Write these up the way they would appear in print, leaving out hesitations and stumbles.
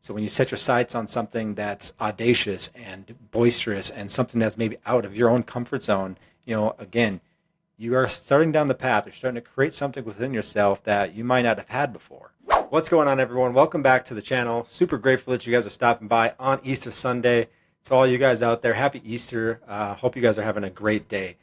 So when you set your sights on something that's audacious and boisterous and something that's maybe out of your own comfort zone, again, you are starting down the path. You're starting to create something within yourself that you might not have had before. What's going on, everyone? Welcome back to the channel. Super grateful that you guys are stopping by on Easter Sunday. To all you guys out there, happy Easter. Hope you guys are having a great day.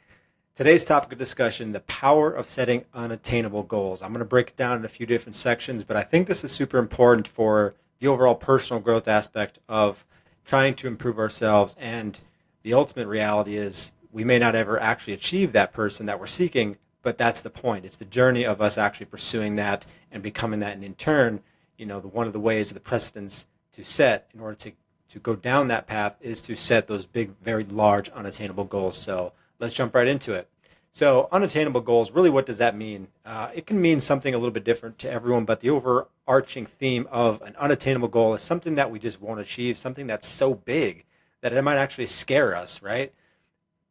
Today's topic of discussion, the power of setting unattainable goals. I'm going to break it down in a few different sections, but I think this is super important for the overall personal growth aspect of trying to improve ourselves. And the ultimate reality is we may not ever actually achieve that person that we're seeking, but that's the point. It's the journey of us actually pursuing that and becoming that. And in turn, one of the ways, the precedents to set in order to go down that path is to set those big, very large, unattainable goals. So let's jump right into it. So unattainable goals, really what does that mean? It can mean something a little bit different to everyone, but the overarching theme of an unattainable goal is something that we just won't achieve, something that's so big that it might actually scare us, right?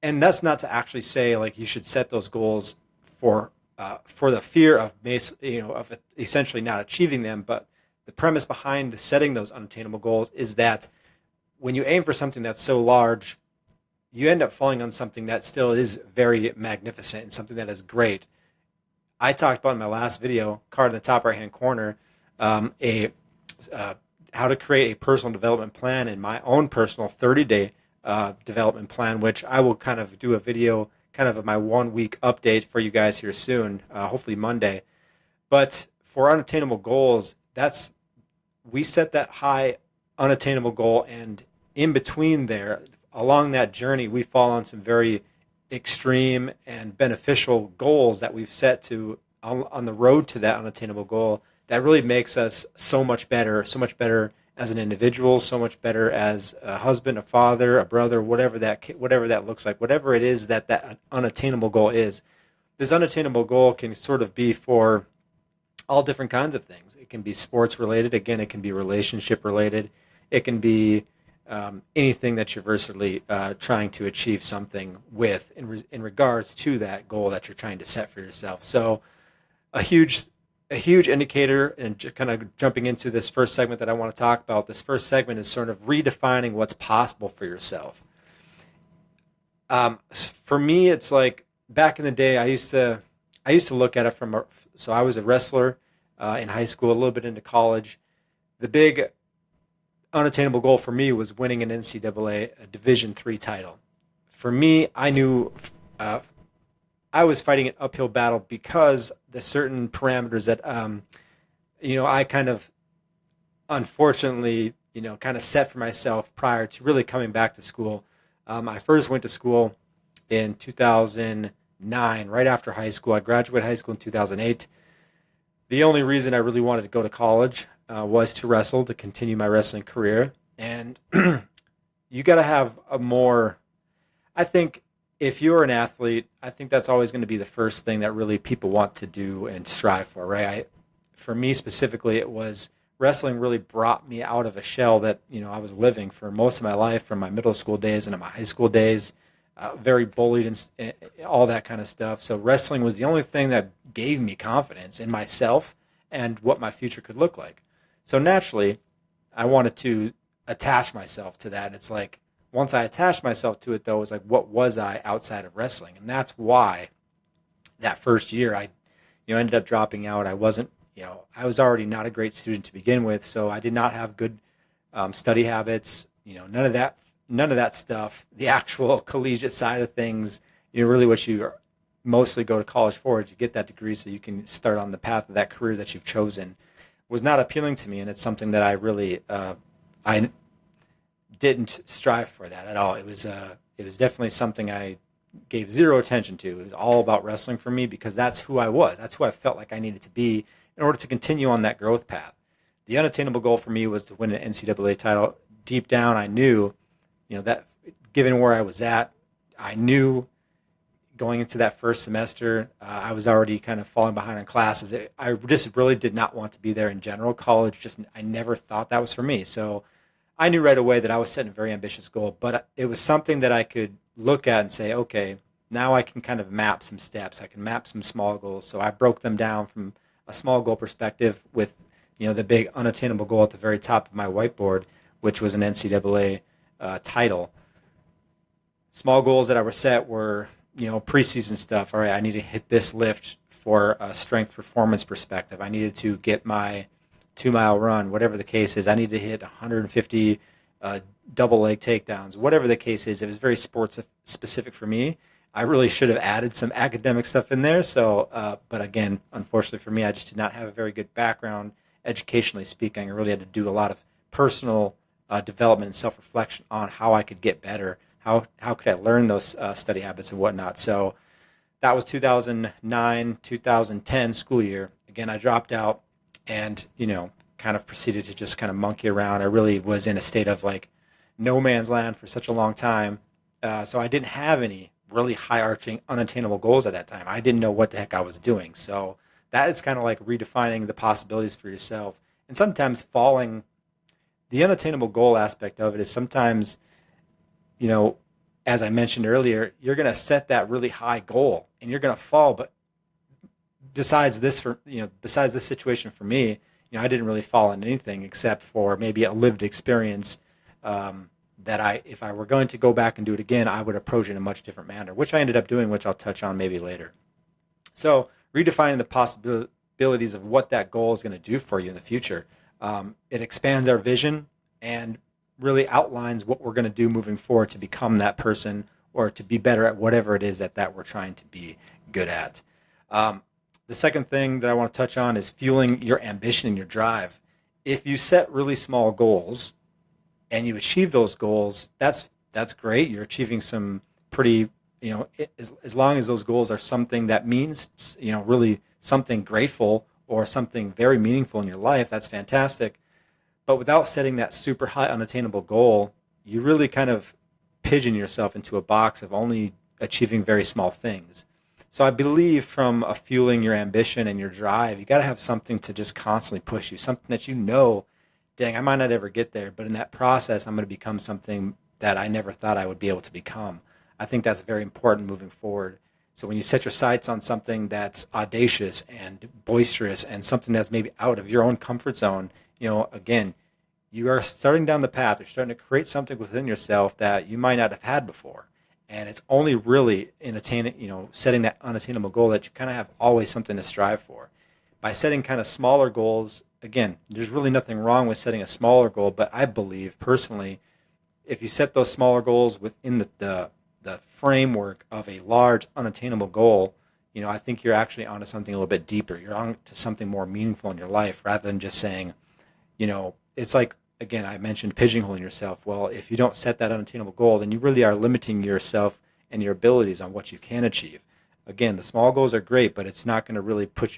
And that's not to actually say like you should set those goals for the fear of of essentially not achieving them, but the premise behind setting those unattainable goals is that when you aim for something that's so large, you end up falling on something that still is very magnificent and something that is great. I talked about in my last video, card in the top right hand corner, how to create a personal development plan and my own personal 30-day development plan, which I will kind of do a video kind of my 1 week update for you guys here soon, hopefully Monday. But for unattainable goals, we set that high unattainable goal, and in between there, along that journey, we fall on some very extreme and beneficial goals that we've set on the road to that unattainable goal that really makes us so much better as an individual, so much better as a husband, a father, a brother, whatever that looks like, whatever it is that unattainable goal is. This unattainable goal can sort of be for all different kinds of things. It can be sports related. Again, it can be relationship related. It can be anything that you're versatily trying to achieve something with in regards to that goal that you're trying to set for yourself. So a huge indicator, and kind of jumping into this first segment that I want to talk about, this first segment is sort of redefining what's possible for yourself. For me, it's like back in the day, I used to look at it so I was a wrestler in high school, a little bit into college. The big unattainable goal for me was winning an NCAA Division III title. For me, I knew I was fighting an uphill battle because the certain parameters that I kind of unfortunately kind of set for myself prior to really coming back to school. I first went to school in 2009, right after high school. I graduated high school in 2008. The only reason I really wanted to go to college was to wrestle, to continue my wrestling career. And you got to have I think if you're an athlete, I think that's always going to be the first thing that really people want to do and strive for, right? For me specifically, it was wrestling really brought me out of a shell that, I was living for most of my life, from my middle school days and my high school days, very bullied and all that kind of stuff. So wrestling was the only thing that gave me confidence in myself and what my future could look like. So naturally, I wanted to attach myself to that. And it's like, once I attached myself to it, though, it was like, what was I outside of wrestling? And that's why that first year I ended up dropping out. I wasn't, I was already not a great student to begin with, so I did not have good study habits. None of that stuff. The actual collegiate side of things, really what you mostly go to college for is to get that degree so you can start on the path of that career that you've chosen, was not appealing to me, and it's something that I really I didn't strive for that at all. It was definitely something I gave zero attention to. It was all about wrestling for me because that's who I was. That's who I felt like I needed to be in order to continue on that growth path. The unattainable goal for me was to win an NCAA title. Deep down, I knew, that given where I was at, I knew going into that first semester, I was already kind of falling behind on classes. I just really did not want to be there in general. College, I never thought that was for me. So I knew right away that I was setting a very ambitious goal, but it was something that I could look at and say, okay, now I can kind of map some steps. I can map some small goals. So I broke them down from a small goal perspective with the big unattainable goal at the very top of my whiteboard, which was an NCAA title. Small goals that I were set were, preseason stuff. All right, I need to hit this lift for a strength performance perspective. I needed to get my 2 mile run, whatever the case is. I need to hit 150 double leg takedowns, whatever the case is. It was very sports specific for me. I really should have added some academic stuff in there. So, but again, unfortunately for me, I just did not have a very good background, educationally speaking. I really had to do a lot of personal development and self-reflection on how I could get better. How could I learn those study habits and whatnot? So that was 2009, 2010 school year. Again, I dropped out and, kind of proceeded to just kind of monkey around. I really was in a state of like no man's land for such a long time. So I didn't have any really high arching, unattainable goals at that time. I didn't know what the heck I was doing. So that is kind of like redefining the possibilities for yourself. And sometimes the unattainable goal aspect of it is sometimes, as I mentioned earlier, you're going to set that really high goal and you're going to fall. But besides this situation for me, I didn't really fall in anything except for maybe a lived experience that if I were going to go back and do it again, I would approach it in a much different manner, which I ended up doing, which I'll touch on maybe later. So redefining the possibilities of what that goal is going to do for you in the future. It expands our vision and really outlines what we're going to do moving forward to become that person or to be better at whatever it is that we're trying to be good at. The second thing that I want to touch on is fueling your ambition and your drive. If you set really small goals and you achieve those goals, that's great. You're achieving some pretty, as long as those goals are something that means, really something grateful or something very meaningful in your life, that's fantastic. But without setting that super high unattainable goal, you really kind of pigeon yourself into a box of only achieving very small things. So I believe from a fueling your ambition and your drive, you got to have something to just constantly push you, something that dang, I might not ever get there, but in that process, I'm going to become something that I never thought I would be able to become. I think that's very important moving forward. So when you set your sights on something that's audacious and boisterous and something that's maybe out of your own comfort zone, again, you are starting down the path. You're starting to create something within yourself that you might not have had before. And it's only really in setting that unattainable goal that you kind of have always something to strive for. By setting kind of smaller goals, again, there's really nothing wrong with setting a smaller goal, but I believe personally, if you set those smaller goals within the framework of a large unattainable goal, I think you're actually onto something a little bit deeper. You're on to something more meaningful in your life rather than just saying, it's like, again, I mentioned pigeonholing yourself. Well, if you don't set that unattainable goal, then you really are limiting yourself and your abilities on what you can achieve. Again, the small goals are great, but it's not going to really push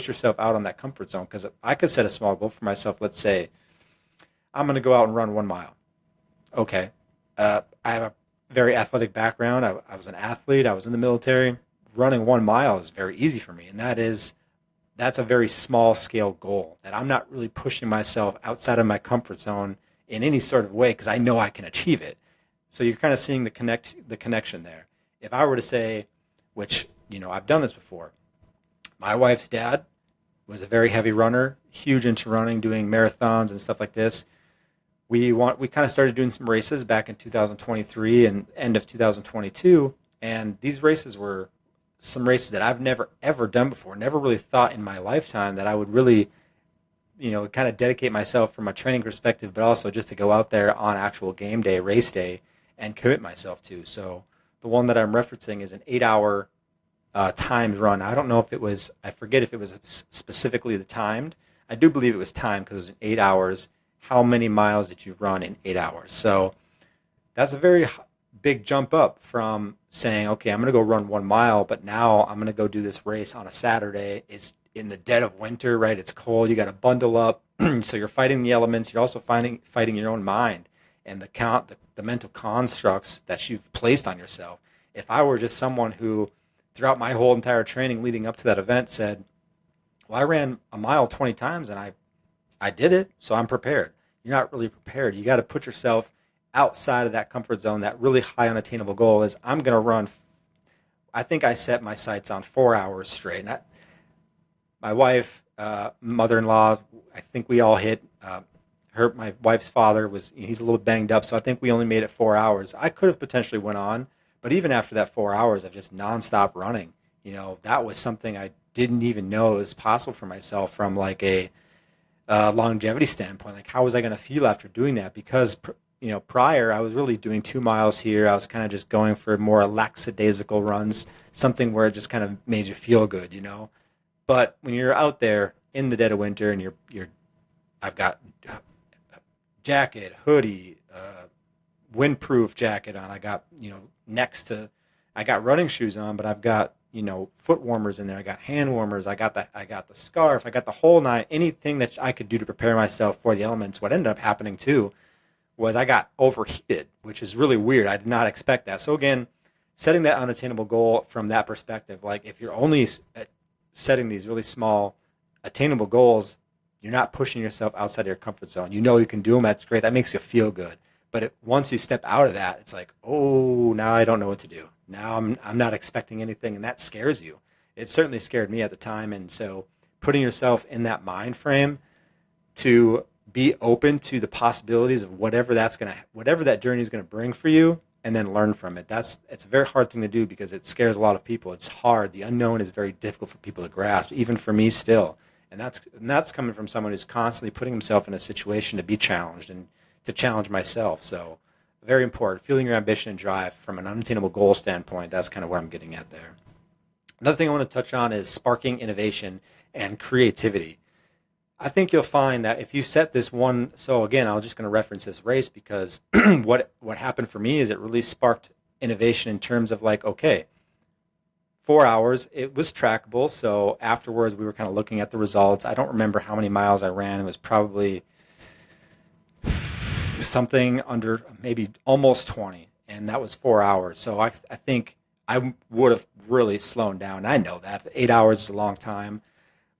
yourself out on that comfort zone. Because I could set a small goal for myself. Let's say I'm going to go out and run 1 mile. Okay, I have a very athletic background. I was an athlete. I was in the military. Running 1 mile is very easy for me, and that's a very small scale goal that I'm not really pushing myself outside of my comfort zone in any sort of way because I know I can achieve it. So you're kind of seeing the connection there. If I were to say, which I've done this before, my wife's dad was a very heavy runner, huge into running, doing marathons and stuff like this. We kind of started doing some races back in 2023 and end of 2022, and these races were some races that I've never ever done before. Never really thought in my lifetime that I would really, kind of dedicate myself from a training perspective, but also just to go out there on actual game day, race day, and commit myself to. So the one that I'm referencing is an 8-hour timed run. I don't know if it was, I forget if it was specifically the timed. I do believe it was timed because it was in 8 hours. How many miles did you run in 8 hours? So that's a very big jump up from saying, okay, I'm going to go run 1 mile, but now I'm going to go do this race on a Saturday. It's in the dead of winter, right? It's cold. You got to bundle up. So you're fighting the elements. You're also fighting your own mind and the mental constructs that you've placed on yourself. If I were just someone who, throughout my whole entire training leading up to that event, said, well, I ran a mile 20 times and I did it, so I'm prepared. You're not really prepared. You got to put yourself outside of that comfort zone. That really high unattainable goal is I'm going to run. I think I set my sights on 4 hours straight. And my wife, mother-in-law, I think we all hit. My wife's father he's a little banged up, so I think we only made it 4 hours. I could have potentially went on, but even after that 4 hours of just nonstop running, that was something I didn't even know was possible for myself from like a longevity standpoint. Like, how was I going to feel after doing that? Because prior I was really doing 2 miles here. I was kind of just going for more lackadaisical runs, something where it just kind of made you feel good. But when you're out there in the dead of winter and I've got jacket, hoodie, windproof jacket on. I got, I got running shoes on, but I've got, foot warmers in there. I got hand warmers. I got the scarf. I got the whole nine. Anything that I could do to prepare myself for the elements. What ended up happening too was I got overheated, which is really weird. I did not expect that. So again, setting that unattainable goal from that perspective, like if you're only setting these really small attainable goals, you're not pushing yourself outside of your comfort zone. You can do them. That's great. That makes you feel good. But once you step out of that, it's like, oh, now I don't know what to do. Now I'm not expecting anything, and that scares you. It certainly scared me at the time. And so putting yourself in that mind frame to be open to the possibilities of whatever that journey is going to bring for you, and then learn from it. It's a very hard thing to do because it scares a lot of people. It's hard. The unknown is very difficult for people to grasp, even for me still. And that's coming from someone who's constantly putting himself in a situation to be challenged and to challenge myself. So very important. Feeling your ambition and drive from an unattainable goal standpoint, that's kind of where I'm getting at there. Another thing I want to touch on is sparking innovation and creativity. I think you'll find that if you set this one, so again, I'm just going to reference this race because what happened for me is it really sparked innovation in terms of like, okay, 4 hours, it was trackable. So afterwards, we were kind of looking at the results. I don't remember how many miles I ran. It was probably something under maybe almost 20, and that was 4 hours. So I think I would have really slowed down. I know that 8 hours is a long time.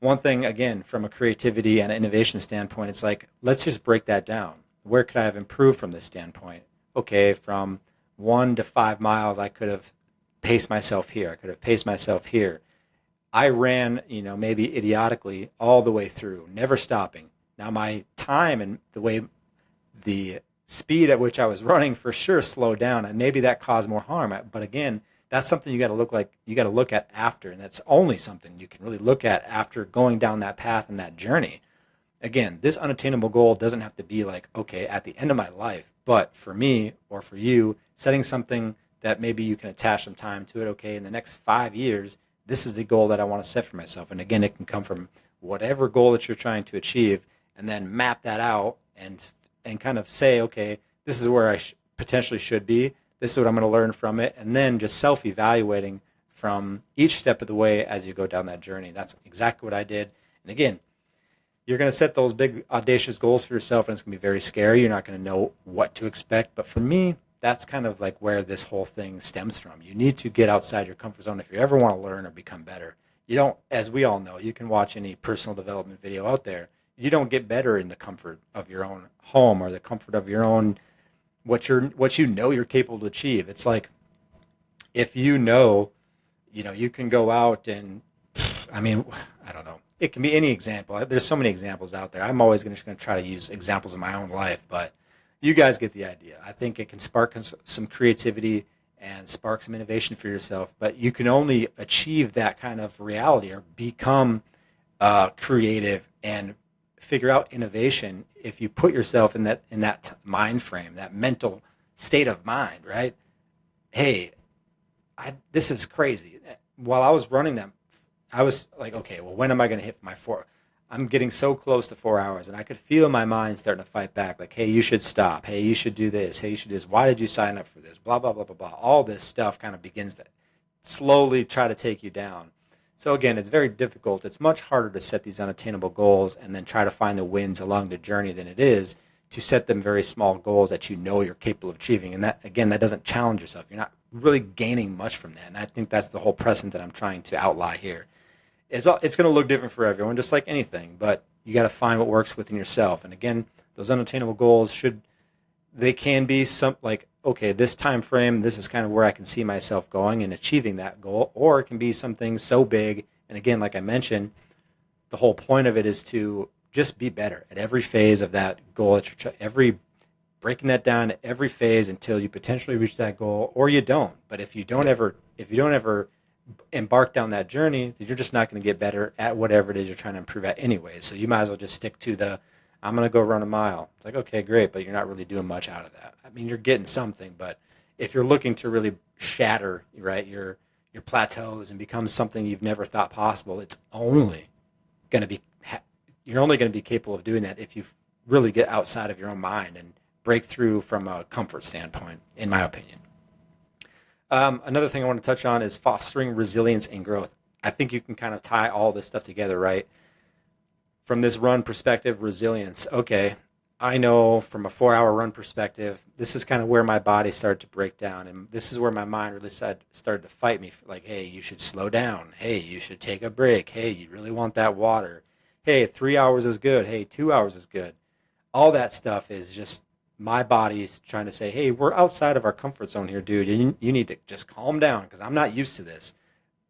One thing, again, from a creativity and innovation standpoint, it's like, let's just break that down. Where could I have improved from this standpoint? Okay, from 1 to 5 miles, I could have paced myself here. I could have paced myself here. I ran, maybe idiotically all the way through, never stopping. Now my time and the speed at which I was running for sure slowed down, and maybe that caused more harm. But again, that's something you got to look at after, and that's only something you can really look at after going down that path and that journey. Again, this unattainable goal doesn't have to be like, okay, at the end of my life, but for me or for you, setting something that maybe you can attach some time to it. Okay, in the next 5 years, this is the goal that I want to set for myself. And again, it can come from whatever goal that you're trying to achieve, and then map that out and kind of say, okay, this is where I potentially should be. This is what I'm going to learn from it, and then just self-evaluating from each step of the way as you go down that journey. That's exactly what I did. And again, you're going to set those big audacious goals for yourself, and it's going to be very scary. You're not going to know what to expect. But for me, that's kind of like where this whole thing stems from. You need to get outside your comfort zone if you ever want to learn or become better. You don't, as we all know, you can watch any personal development video out there. You don't get better in the comfort of your own home or the comfort of your own what you're capable to achieve. It's like if you can go out and, I don't know. It can be any example. There's so many examples out there. I'm always just going to try to use examples of my own life, but you guys get the idea. I think it can spark some creativity and spark some innovation for yourself, but you can only achieve that kind of reality or become creative and figure out innovation if you put yourself in that mind frame, that mental state of mind, right? Hey, this is crazy. While I was running them, I was like, okay, well, when am I going to hit my 4? I'm getting so close to 4 hours, and I could feel my mind starting to fight back. Like, hey, you should stop. Hey, you should do this. Hey, you should do this. Why did you sign up for this? Blah, blah, blah, blah, blah. All this stuff kind of begins to slowly try to take you down. So again, it's very difficult. It's much harder to set these unattainable goals and then try to find the wins along the journey than it is to set them very small goals that you know you're capable of achieving. And that, again, that doesn't challenge yourself. You're not really gaining much from that. And I think that's the whole precedent that I'm trying to outline here. It's going to look different for everyone, just like anything, but you got to find what works within yourself. And again, those unattainable goals they can be some like, okay, this time frame, this is kind of where I can see myself going and achieving that goal, or it can be something so big. And again, like I mentioned, the whole point of it is to just be better at every phase of that goal that every breaking that down at every phase until you potentially reach that goal, or you don't. But if you don't ever embark down that journey, then you're just not going to get better at whatever it is you're trying to improve at anyway. So you might as well just stick to I'm going to go run a mile. It's like, okay, great, but you're not really doing much out of that. I mean, you're getting something, but if you're looking to really shatter, right, your plateaus and become something you've never thought possible, it's only going to be you're only going to be capable of doing that if you really get outside of your own mind and break through from a comfort standpoint, in my opinion. Another thing I want to touch on is fostering resilience and growth. I think you can kind of tie all this stuff together, right? From this run perspective, resilience. Okay, I know from a 4-hour run perspective, this is kind of where my body started to break down. And this is where my mind really started to fight me. Like, hey, you should slow down. Hey, you should take a break. Hey, you really want that water. Hey, 3 hours is good. Hey, 2 hours is good. All that stuff is just my body's trying to say, hey, we're outside of our comfort zone here, dude. You need to just calm down because I'm not used to this.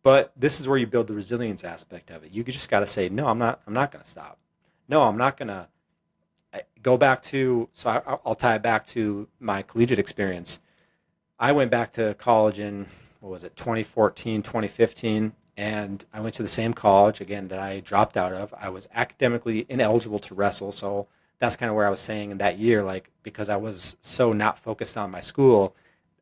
But this is where you build the resilience aspect of it. You just got to say, no, I'm not going to stop. No, I'm not going to go back to, so I'll tie it back to my collegiate experience. I went back to college in, what was it, 2014, 2015, and I went to the same college, again, that I dropped out of. I was academically ineligible to wrestle, so that's kind of where I was saying in that year, like, because I was so not focused on my school,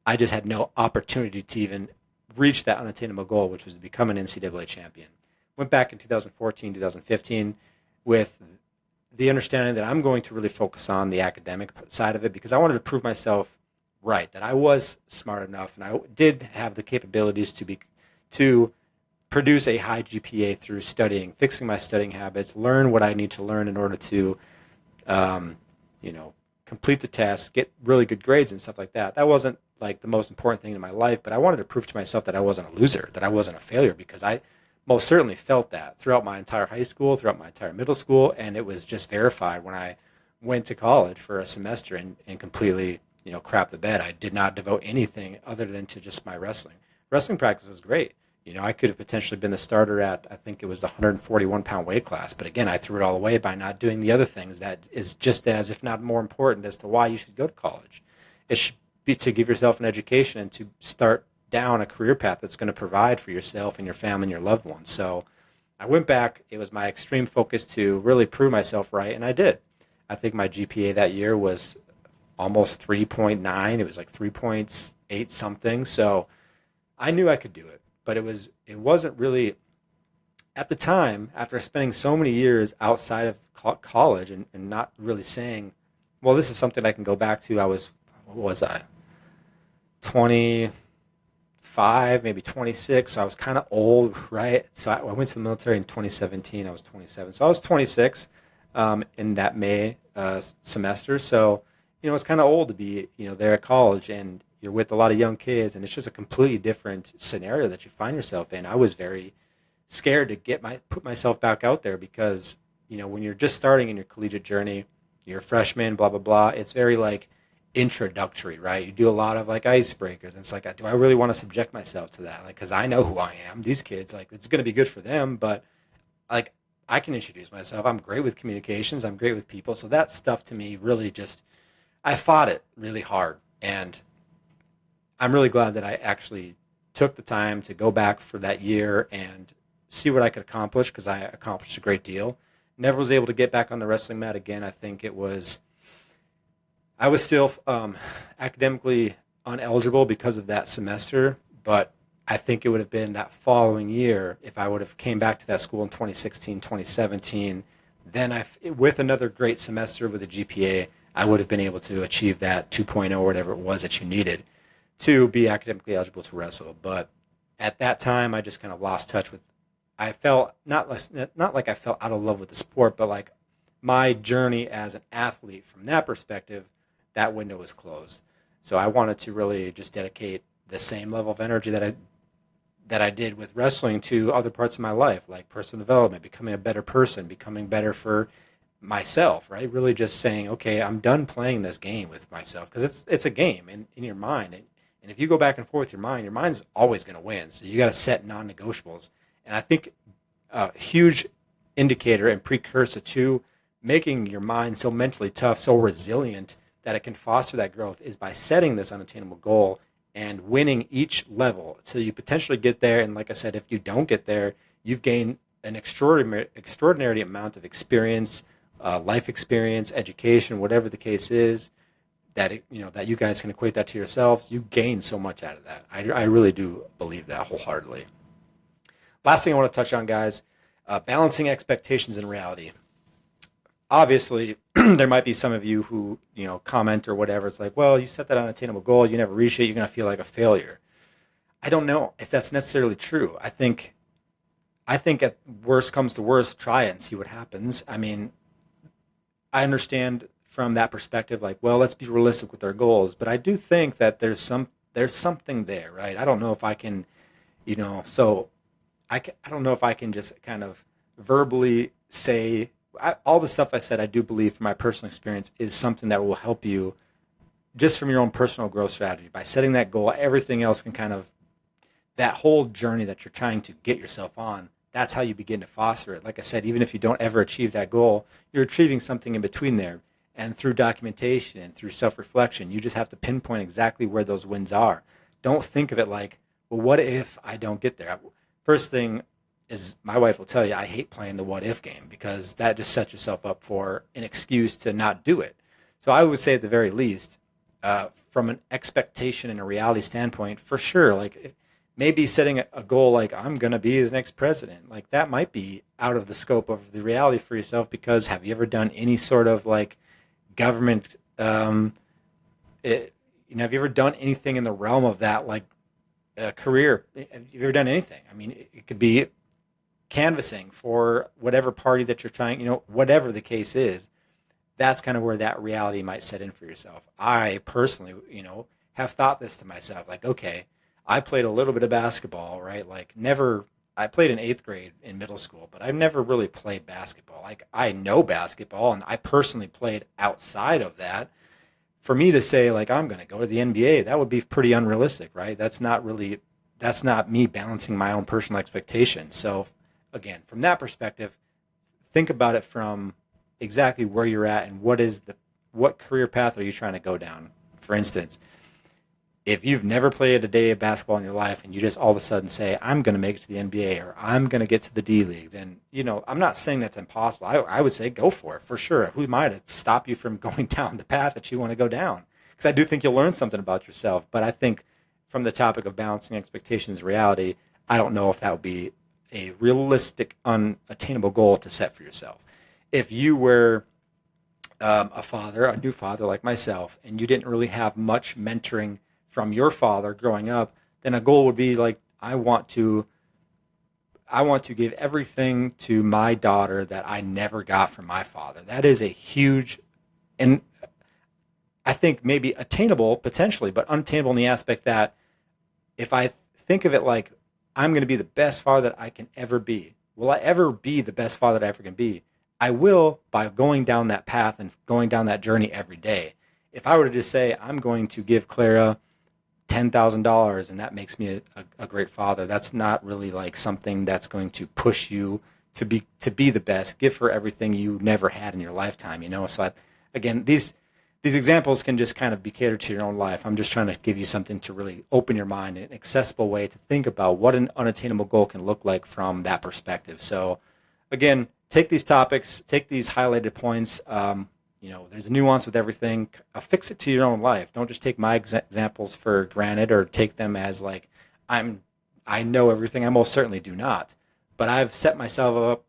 I just had no opportunity to even reach that unattainable goal, which was to become an NCAA champion. Went back in 2014, 2015 with the understanding that I'm going to really focus on the academic side of it because I wanted to prove myself right, that I was smart enough and I did have the capabilities to produce a high GPA through studying, fixing my studying habits, learn what I need to learn in order to, um, complete the test, get really good grades and stuff like that. That wasn't like the most important thing in my life, but I wanted to prove to myself that I wasn't a loser, that I wasn't a failure, because I most certainly felt that throughout my entire high school, throughout my entire middle school, and it was just verified when I went to college for a semester and completely, crap the bed. I did not devote anything other than to just my wrestling. Wrestling practice was great. I could have potentially been the starter at, I think it was the 141-pound weight class. But again, I threw it all away by not doing the other things that is just as, if not more important, as to why you should go to college. It should be to give yourself an education and to start down a career path that's going to provide for yourself and your family and your loved ones. So I went back. It was my extreme focus to really prove myself right, and I did. I think my GPA that year was almost 3.9. It was like 3.8 something. So I knew I could do it. But it wasn't really, at the time, after spending so many years outside of college and not really saying, well, this is something I can go back to. What was I, 25, maybe 26, so I was kind of old, right? So I went to the military in 2017. I was 27. So I was 26 in that May semester. So, it's kind of old to be, there at college, and you're with a lot of young kids, and it's just a completely different scenario that you find yourself in. I was very scared to put myself back out there because, when you're just starting in your collegiate journey, you're a freshman, blah, blah, blah. It's very like introductory, right? You do a lot of like icebreakers. And it's like, do I really want to subject myself to that? Like, because I know who I am. These kids, like, it's going to be good for them, but like, I can introduce myself. I'm great with communications. I'm great with people. So that stuff to me really I fought it really hard. And I'm really glad that I actually took the time to go back for that year and see what I could accomplish, because I accomplished a great deal. Never was able to get back on the wrestling mat again. I was still academically uneligible because of that semester, but I think it would have been that following year if I would have came back to that school in 2016, 2017. Then with another great semester with a GPA, I would have been able to achieve that 2.0 or whatever it was that you needed to be academically eligible to wrestle. But at that time, I just kind of lost touch with. I felt not like I fell out of love with the sport, but like my journey as an athlete from that perspective, that window was closed. So I wanted to really just dedicate the same level of energy that I did with wrestling to other parts of my life, like personal development, becoming a better person, becoming better for myself, right? Really just saying, okay, I'm done playing this game with myself, because it's a game in your mind. And if you go back and forth with your mind's always going to win. So you got to set non-negotiables. And I think a huge indicator and precursor to making your mind so mentally tough, so resilient that it can foster that growth is by setting this unattainable goal and winning each level so you potentially get there. And like I said, if you don't get there, you've gained an extraordinary amount of experience, life experience, education, whatever the case is, that that you guys can equate that to yourselves. You gain so much out of that. I really do believe that wholeheartedly. Last thing I want to touch on, guys, balancing expectations and reality. Obviously, there might be some of you who comment or whatever. It's like, well, you set that unattainable goal, you never reach it, you're going to feel like a failure. I don't know if that's necessarily true. I think at worst comes to worst, try it and see what happens. I mean, I understand from that perspective, like, well, let's be realistic with our goals, but I do think that there's something there, right? I don't know if I can, so I don't know if I can just kind of verbally say all the stuff I said. I do believe from my personal experience is something that will help you just from your own personal growth strategy. By setting that goal, everything else can kind of, that whole journey that you're trying to get yourself on, that's how you begin to foster it. Like I said, even if you don't ever achieve that goal, you're achieving something in between there. And through documentation and through self-reflection, you just have to pinpoint exactly where those wins are. Don't think of it like, well, what if I don't get there? First thing is, my wife will tell you, I hate playing the what if game because that just sets yourself up for an excuse to not do it. So I would say at the very least, from an expectation and a reality standpoint, for sure, like maybe setting a goal like I'm going to be the next president, like that might be out of the scope of the reality for yourself, because have you ever done any sort of like government, have you ever done anything in the realm of that, like a career? Have you ever done anything? I mean, it could be canvassing for whatever party that you're trying, whatever the case is. That's kind of where that reality might set in for yourself. I personally, have thought this to myself, like, okay, I played a little bit of basketball, right? Like never, I played in eighth grade in middle school, but I've never really played basketball. Like I know basketball and I personally played outside of that. For me to say like, I'm going to go to the NBA, that would be pretty unrealistic, right? That's not me balancing my own personal expectations. So again, from that perspective, think about it from exactly where you're at and what career path are you trying to go down. For instance, if you've never played a day of basketball in your life and you just all of a sudden say, I'm going to make it to the NBA or I'm going to get to the D League, then, I'm not saying that's impossible. I would say go for it, for sure. Who am I to stop you from going down the path that you want to go down? Because I do think you'll learn something about yourself. But I think from the topic of balancing expectations and reality, I don't know if that would be a realistic, unattainable goal to set for yourself. If you were a new father like myself, and you didn't really have much mentoring from your father growing up, then a goal would be like, I want to give everything to my daughter that I never got from my father. That is a huge, and I think maybe attainable potentially, but unattainable in the aspect that if I think of it like I'm going to be the best father that I can ever be, will I ever be the best father that I ever can be? I will, by going down that path and going down that journey every day. If I were to just say I'm going to give Clara $10,000 and that makes me a great father, that's not really like something that's going to push you to be the best. Give her everything you never had in your lifetime. So again, these examples can just kind of be catered to your own life. I'm just trying to give you something to really open your mind, an accessible way to think about what an unattainable goal can look like from that perspective. So again, take these topics, take these highlighted points. There's a nuance with everything. Affix it to your own life. Don't just take my examples for granted or take them as like I know everything. I most certainly do not. But I've set myself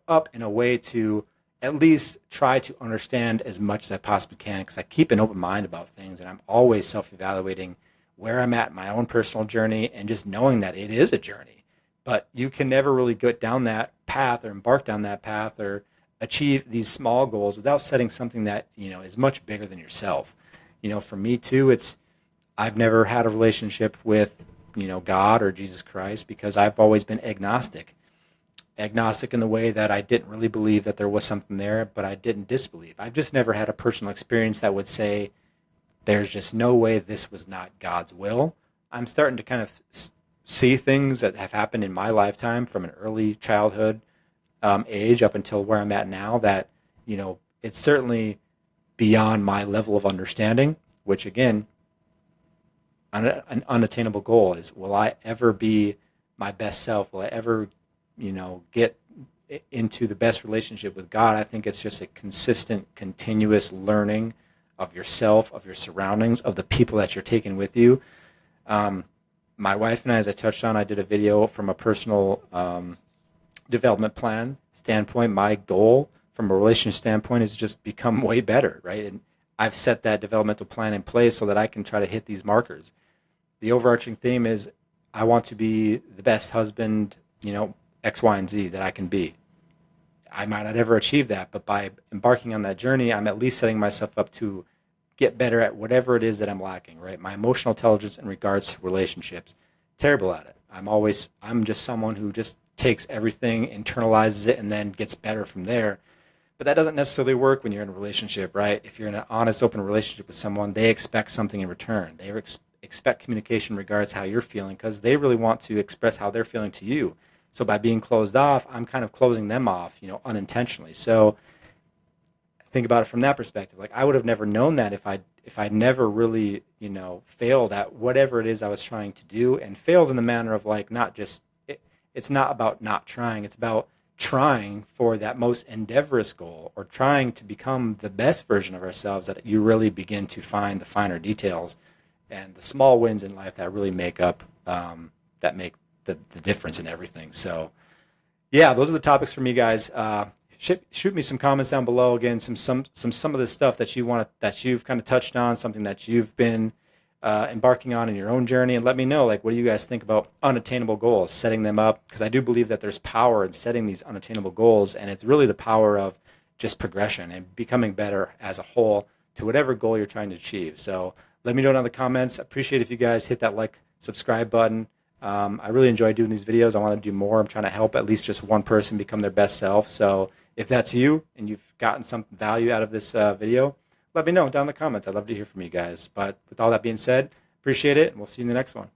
up in a way to at least try to understand as much as I possibly can, because I keep an open mind about things and I'm always self-evaluating where I'm at in my own personal journey and just knowing that it is a journey. But you can never really go down that path or embark down that path or achieve these small goals without setting something that, is much bigger than yourself. For me too, I've never had a relationship with, God or Jesus Christ, because I've always been agnostic. Agnostic in the way that I didn't really believe that there was something there, but I didn't disbelieve. I've just never had a personal experience that would say there's just no way this was not God's will. I'm starting to kind of see things that have happened in my lifetime from an early childhood, age up until where I'm at now that, it's certainly beyond my level of understanding, which again, an unattainable goal is, will I ever be my best self? Will I ever, get into the best relationship with God? I think it's just a consistent, continuous learning of yourself, of your surroundings, of the people that you're taking with you. Um, my wife and I, as I touched on, I did a video from a personal development plan standpoint. My goal from a relationship standpoint is just become way better, right? And I've set that developmental plan in place so that I can try to hit these markers. The overarching theme is I want to be the best husband, X, Y, and Z that I can be. I might not ever achieve that, but by embarking on that journey, I'm at least setting myself up to get better at whatever it is that I'm lacking, right? My emotional intelligence in regards to relationships, terrible at it. I'm just someone who just takes everything, internalizes it, and then gets better from there. But that doesn't necessarily work when you're in a relationship, right? If you're in an honest, open relationship with someone, they expect something in return. They expect communication in regards to how you're feeling because they really want to express how they're feeling to you. So by being closed off, I'm kind of closing them off, unintentionally. So think about it from that perspective. Like I would have never known that if I'd never really, failed at whatever it is I was trying to do, and failed in the manner of like not just it's not about not trying. It's about trying for that most endeavorous goal, or trying to become the best version of ourselves, that you really begin to find the finer details and the small wins in life that really make up that make the difference in everything. So yeah, those are the topics for me, guys. Shoot me some comments down below. Again, some of the stuff that you've kind of touched on, something that you've been embarking on in your own journey, and let me know, like, what do you guys think about unattainable goals, setting them up? Because I do believe that there's power in setting these unattainable goals, and it's really the power of just progression and becoming better as a whole to whatever goal you're trying to achieve. So let me know down in the comments. Appreciate if you guys hit that like, subscribe button. I really enjoy doing these videos. I want to do more. I'm trying to help at least just one person become their best self. So if that's you and you've gotten some value out of this video, let me know down in the comments. I'd love to hear from you guys. But with all that being said, appreciate it, and we'll see you in the next one.